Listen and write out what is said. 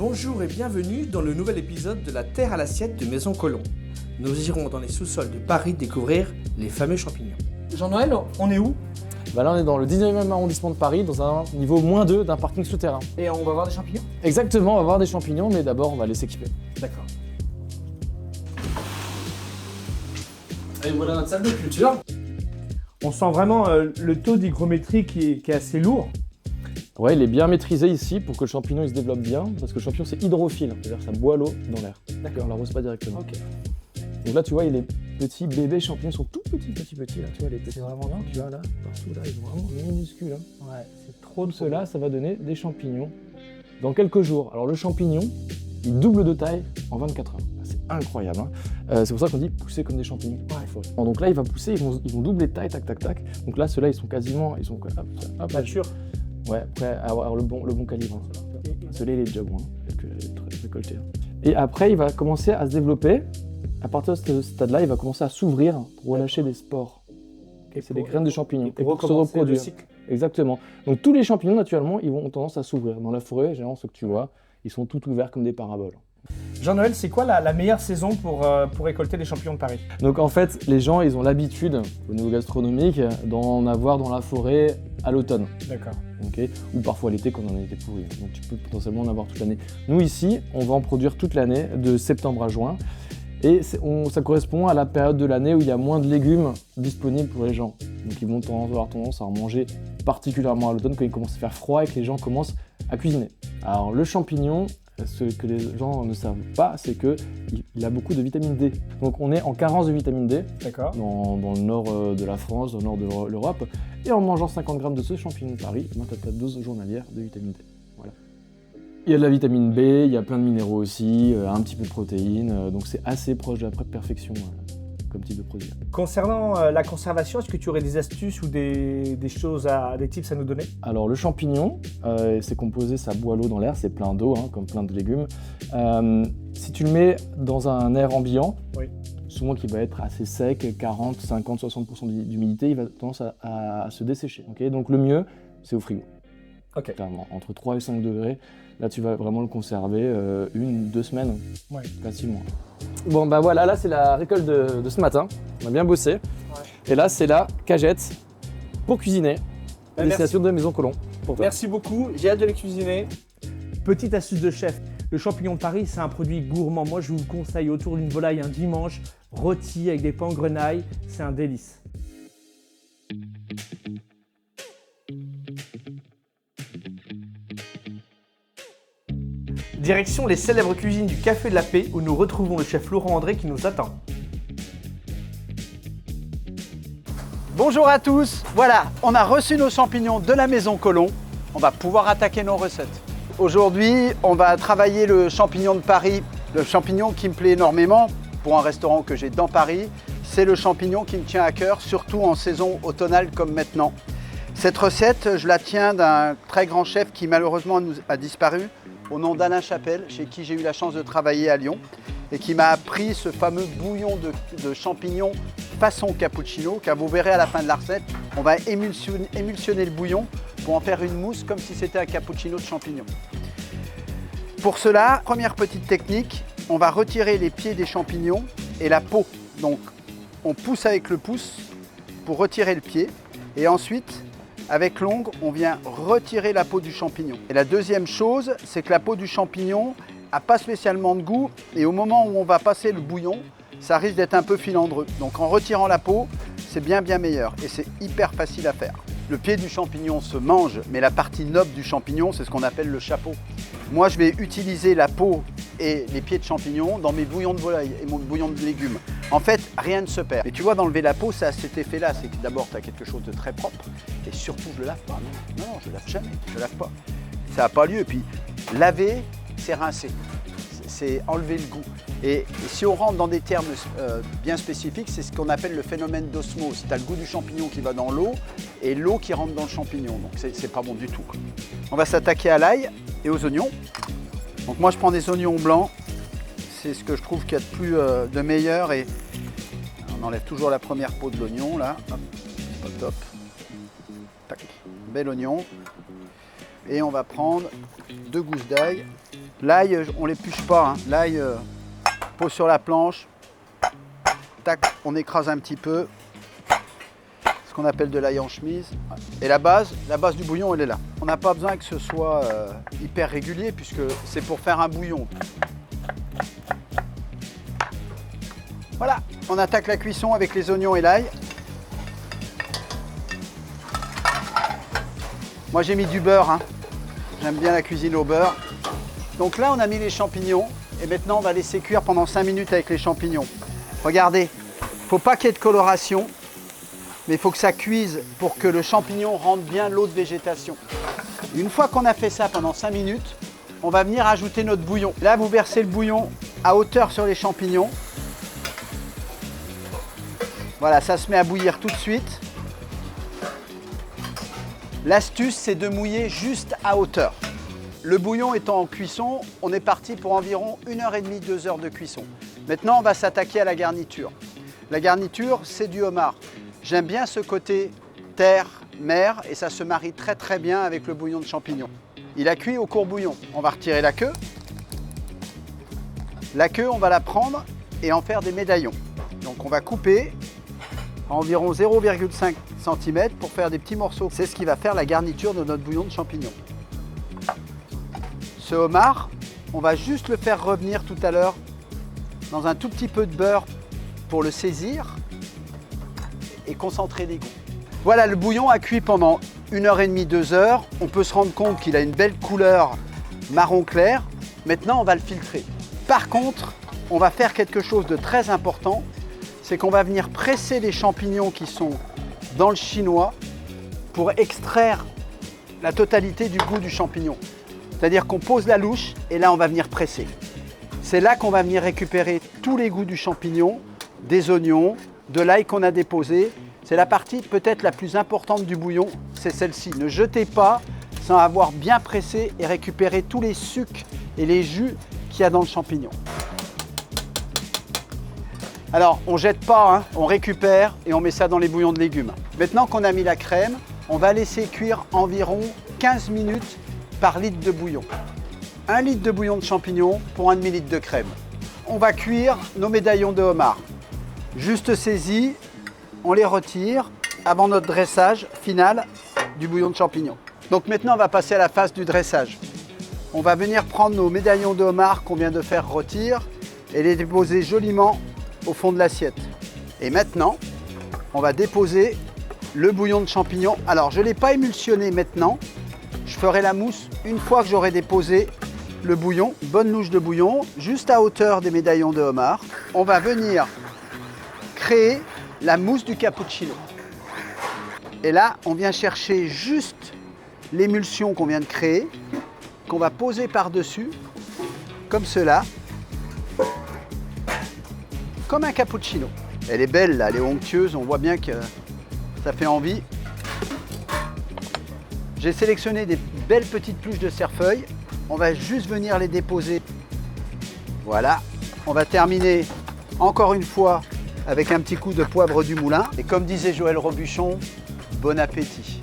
Bonjour et bienvenue dans le nouvel épisode de la Terre à l'assiette de Maison Colomb. Nous irons dans les sous-sols de Paris découvrir les fameux champignons. Jean-Noël, on est où? Là, on est dans le 19e arrondissement de Paris, dans un niveau -2 d'un parking souterrain. Et on va voir des champignons? Exactement, on va voir des champignons, mais d'abord, on va les s'équiper. D'accord. Et voilà notre salle de culture. On sent vraiment le taux d'hygrométrie qui est assez lourd. Ouais, il est bien maîtrisé ici pour que le champignon il se développe bien, parce que le champignon c'est hydrophile, c'est-à-dire que ça boit l'eau dans l'air. D'accord. On l'arrose pas directement. Ok. Donc là, tu vois, les petits bébés champignons sont tout petits là, tu vois, les petits. C'est vraiment bien. Tu vois là, partout là, ils sont vraiment minuscules. Ouais, c'est trop Tout cela, ça va donner des champignons dans quelques jours. Alors le champignon, il double de taille en 24 heures. C'est incroyable. C'est pour ça qu'on dit pousser comme des champignons. Ouais. Donc là, il va pousser, ils vont doubler de taille, tac, tac, tac. Donc là, ceux-là, ils sont hop, mature. Ouais, prêts à avoir le bon calibre. Celui-là, il est déjà bon, récolté. Et après, il va commencer à se développer. À partir de ce stade-là, il va commencer à s'ouvrir pour relâcher des spores. C'est des graines de champignons. Et pour se reproduire. Le cycle. Exactement. Donc tous les champignons, naturellement, ils ont tendance à s'ouvrir. Dans la forêt, généralement, ceux que tu vois, ils sont tout ouverts comme des paraboles. Jean-Noël, c'est quoi la meilleure saison pour récolter les champignons de Paris? Donc en fait, les gens, ils ont l'habitude, au niveau gastronomique, d'en avoir dans la forêt à l'automne. D'accord. Okay, ou parfois l'été quand on a été pourri. Donc tu peux potentiellement en avoir toute l'année. Nous ici, on va en produire toute l'année, de septembre à juin. Et ça correspond à la période de l'année où il y a moins de légumes disponibles pour les gens. Donc ils vont avoir tendance à en manger particulièrement à l'automne quand il commence à faire froid et que les gens commencent à cuisiner. Alors le champignon, ce que les gens ne savent pas, c'est qu'il a beaucoup de vitamine D. Donc on est en carence de vitamine D. D'accord. Dans le nord de la France, dans le nord de l'Europe. Et en mangeant 50 grammes de ce champignon de Paris, tu as ta dose journalière de vitamine D. Voilà. Il y a de la vitamine B, il y a plein de minéraux aussi, un petit peu de protéines. Donc c'est assez proche de la perfection comme type de produit. Concernant la conservation, est-ce que tu aurais des astuces ou des tips à nous donner? Alors le champignon, c'est composé, ça boit l'eau dans l'air, c'est plein d'eau, comme plein de légumes. Si tu le mets dans un air ambiant, oui. Souvent qui va être assez sec, 40, 50, 60% d'humidité, il va tendance à se dessécher. Okay, donc le mieux, c'est au frigo. Okay. Clairement, entre 3 et 5 degrés. Là, tu vas vraiment le conserver 1-2 semaines, ouais. Facilement. Bon, bah voilà, là, c'est la récolte de ce matin. On a bien bossé. Ouais. Et là, c'est la cagette pour cuisiner. Destination de Maison Colomb. Merci beaucoup, j'ai hâte de les cuisiner. Petite astuce de chef, le champignon de Paris, c'est un produit gourmand. Moi, je vous le conseille autour d'une volaille un dimanche, rôti avec des pains en grenaille, c'est un délice. Direction les célèbres cuisines du Café de la Paix où nous retrouvons le chef Laurent André qui nous attend. Bonjour à tous, voilà, on a reçu nos champignons de la Maison Colomb. On va pouvoir attaquer nos recettes. Aujourd'hui, on va travailler le champignon de Paris, le champignon qui me plaît énormément pour un restaurant que j'ai dans Paris. C'est le champignon qui me tient à cœur, surtout en saison automnale comme maintenant. Cette recette, je la tiens d'un très grand chef qui malheureusement a disparu, au nom d'Alain Chapelle, chez qui j'ai eu la chance de travailler à Lyon, et qui m'a appris ce fameux bouillon de champignons façon cappuccino, car vous verrez à la fin de la recette, on va émulsionner le bouillon pour en faire une mousse comme si c'était un cappuccino de champignons. Pour cela, première petite technique, on va retirer les pieds des champignons et la peau. Donc on pousse avec le pouce pour retirer le pied et ensuite avec l'ongle, on vient retirer la peau du champignon. Et la deuxième chose, c'est que la peau du champignon n'a pas spécialement de goût et au moment où on va passer le bouillon, ça risque d'être un peu filandreux. Donc en retirant la peau, c'est bien meilleur et c'est hyper facile à faire. Le pied du champignon se mange, mais la partie noble du champignon, c'est ce qu'on appelle le chapeau. Moi, je vais utiliser la peau et les pieds de champignon dans mes bouillons de volaille et mon bouillon de légumes. En fait, rien ne se perd. Mais tu vois, d'enlever la peau, ça a cet effet-là, c'est que d'abord, tu as quelque chose de très propre et surtout, je ne le lave pas. Non, je ne lave jamais, je ne lave pas. Ça n'a pas lieu. Et puis, laver, c'est rincer. C'est enlever le goût. Et si on rentre dans des termes bien spécifiques, c'est ce qu'on appelle le phénomène d'osmose. Tu as le goût du champignon qui va dans l'eau et l'eau qui rentre dans le champignon. Donc c'est pas bon du tout. On va s'attaquer à l'ail et aux oignons. Donc moi je prends des oignons blancs. C'est ce que je trouve qu'il y a de plus de meilleur. Et on enlève toujours la première peau de l'oignon là. Hop, c'est pas top. Tac. Bel oignon. Et on va prendre 2 gousses d'ail L'ail, on l'épluche pas. Hein. L'ail, pose sur la planche. Tac, on écrase un petit peu. Ce qu'on appelle de l'ail en chemise. Et la base du bouillon, elle est là. On n'a pas besoin que ce soit hyper régulier puisque c'est pour faire un bouillon. Voilà, on attaque la cuisson avec les oignons et l'ail. Moi j'ai mis du beurre, hein. J'aime bien la cuisine au beurre. Donc là on a mis les champignons et maintenant on va laisser cuire pendant 5 minutes avec les champignons. Regardez, il ne faut pas qu'il y ait de coloration, mais il faut que ça cuise pour que le champignon rentre bien l'eau de végétation. Une fois qu'on a fait ça pendant 5 minutes, on va venir ajouter notre bouillon. Là vous versez le bouillon à hauteur sur les champignons. Voilà, ça se met à bouillir tout de suite. L'astuce, c'est de mouiller juste à hauteur. Le bouillon étant en cuisson, on est parti pour environ 1h30, 2 heures de cuisson. Maintenant, on va s'attaquer à la garniture. La garniture, c'est du homard. J'aime bien ce côté terre, mer, et ça se marie très très bien avec le bouillon de champignons. Il a cuit au court bouillon. On va retirer la queue. La queue, on va la prendre et en faire des médaillons. Donc on va couper à environ 0,5 cm pour faire des petits morceaux. C'est ce qui va faire la garniture de notre bouillon de champignons. Ce homard, on va juste le faire revenir tout à l'heure dans un tout petit peu de beurre pour le saisir et concentrer les goûts. Voilà, le bouillon a cuit pendant 1h30, 2 heures. On peut se rendre compte qu'il a une belle couleur marron clair. Maintenant, on va le filtrer. Par contre, on va faire quelque chose de très important. C'est qu'on va venir presser les champignons qui sont dans le chinois pour extraire la totalité du goût du champignon. C'est-à-dire qu'on pose la louche et là on va venir presser. C'est là qu'on va venir récupérer tous les goûts du champignon, des oignons, de l'ail qu'on a déposé. C'est la partie peut-être la plus importante du bouillon, c'est celle-ci. Ne jetez pas sans avoir bien pressé et récupéré tous les sucs et les jus qu'il y a dans le champignon. Alors, on ne jette pas, hein, on récupère et on met ça dans les bouillons de légumes. Maintenant qu'on a mis la crème, on va laisser cuire environ 15 minutes par litre de bouillon. 1 litre de bouillon de champignons pour 1,5 litre de crème. On va cuire nos médaillons de homard. Juste saisis, on les retire avant notre dressage final du bouillon de champignons. Donc maintenant, on va passer à la phase du dressage. On va venir prendre nos médaillons de homard qu'on vient de faire rôtir et les déposer joliment au fond de l'assiette. Et maintenant, on va déposer le bouillon de champignons. Alors, je ne l'ai pas émulsionné maintenant. Je ferai la mousse une fois que j'aurai déposé le bouillon. Bonne louche de bouillon, juste à hauteur des médaillons de homard. On va venir créer la mousse du cappuccino. Et là, on vient chercher juste l'émulsion qu'on vient de créer, qu'on va poser par-dessus, comme cela. Comme un cappuccino. Elle est belle là, elle est onctueuse, on voit bien que ça fait envie. J'ai sélectionné des belles petites pluches de cerfeuil. On va juste venir les déposer. Voilà. On va terminer encore une fois avec un petit coup de poivre du moulin. Et comme disait Joël Robuchon, bon appétit.